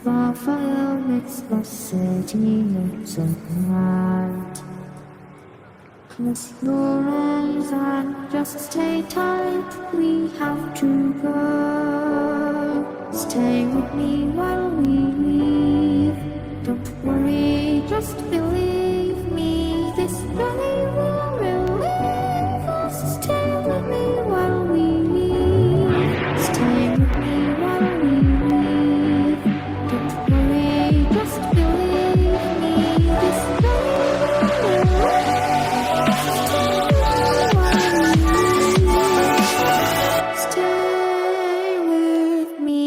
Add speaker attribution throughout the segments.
Speaker 1: The fire makes the city look so bright. Close your eyes and just stay tight. We have to go. Stay with me while we leave. Don't worry, just believe me. This journey will relieve us. Stay with me while we leave. Stay with me while we leave. Don't worry, just believe me. This journey will relieve us. Stay with me.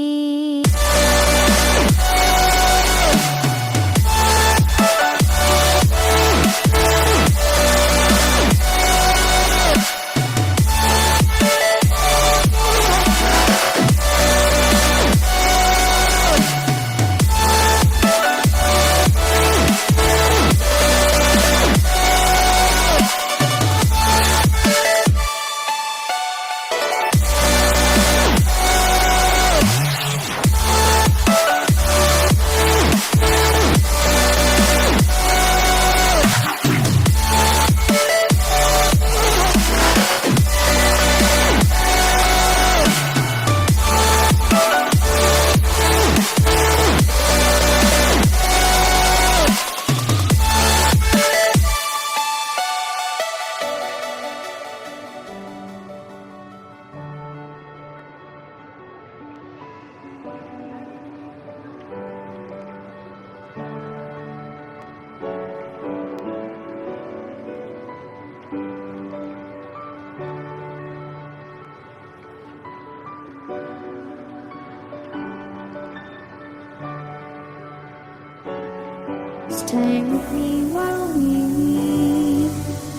Speaker 1: Stay with me while we leave.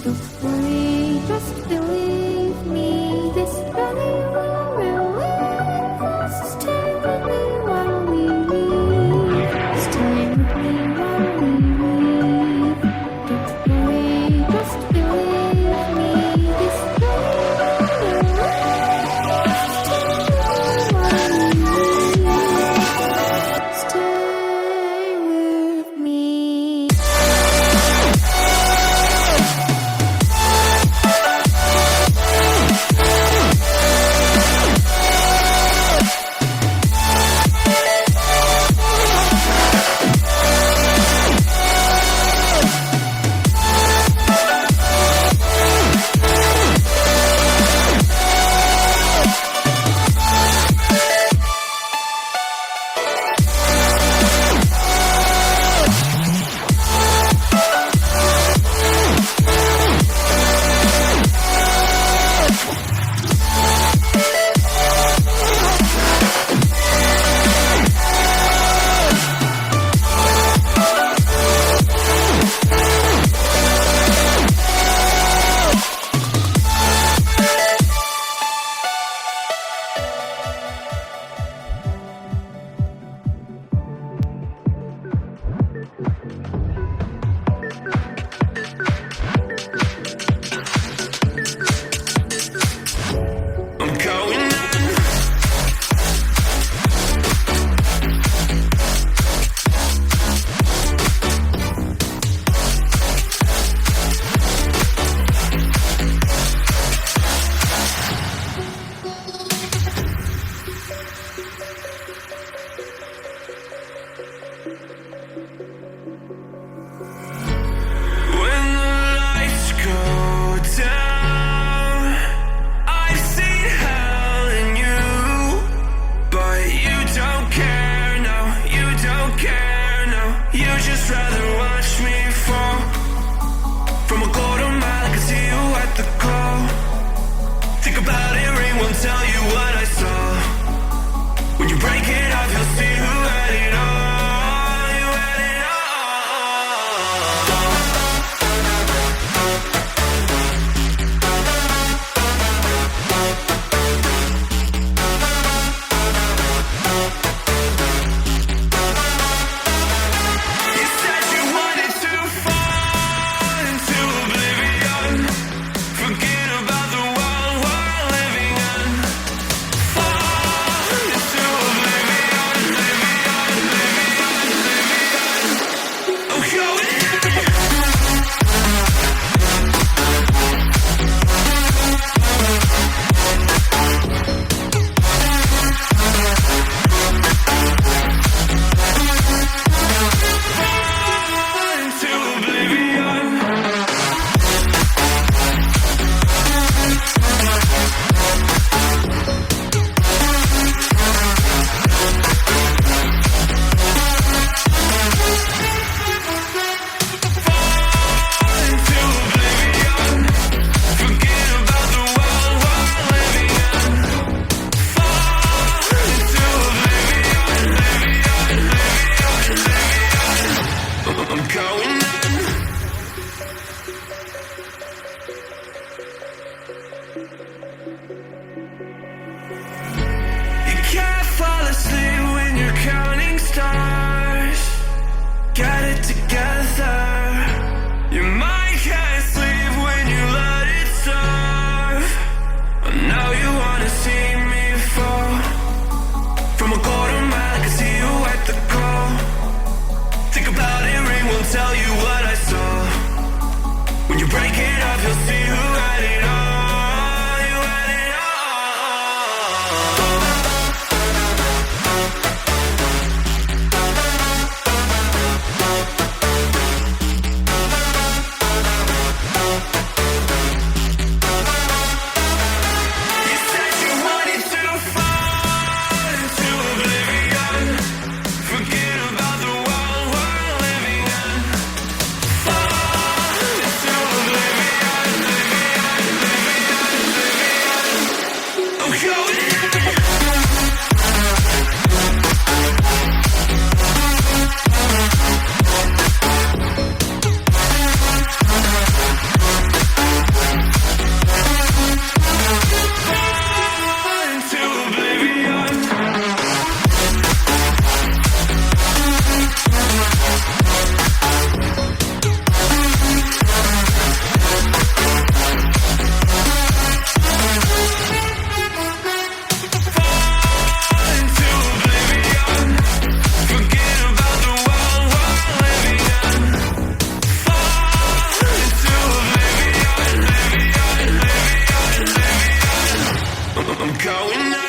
Speaker 1: Don't worry, just believe me. This journey will relieve us. Stay with me while we leave. Stay with me while we leave. Don't worry, just believe me. This journey will relieve us. Stay with me while we leave. Stay with me.
Speaker 2: counting stars, get it together. Your mind can't sleep when you let it serve. Now you wanna see me fall. From a quarter mile I can see you at the call. Think about it, ring won't tell you what I saw. When you break it up, you'll see who had it all. You had it all. You said you wanted to fall into oblivion. Forget about the world we're living in. Fall into oblivion, oblivion. I'm going in. Fall into oblivion. Fall into oblivion. Forget about the world we're living in. Fall into oblivion, oblivion, oblivion, oblivion. I'm going out.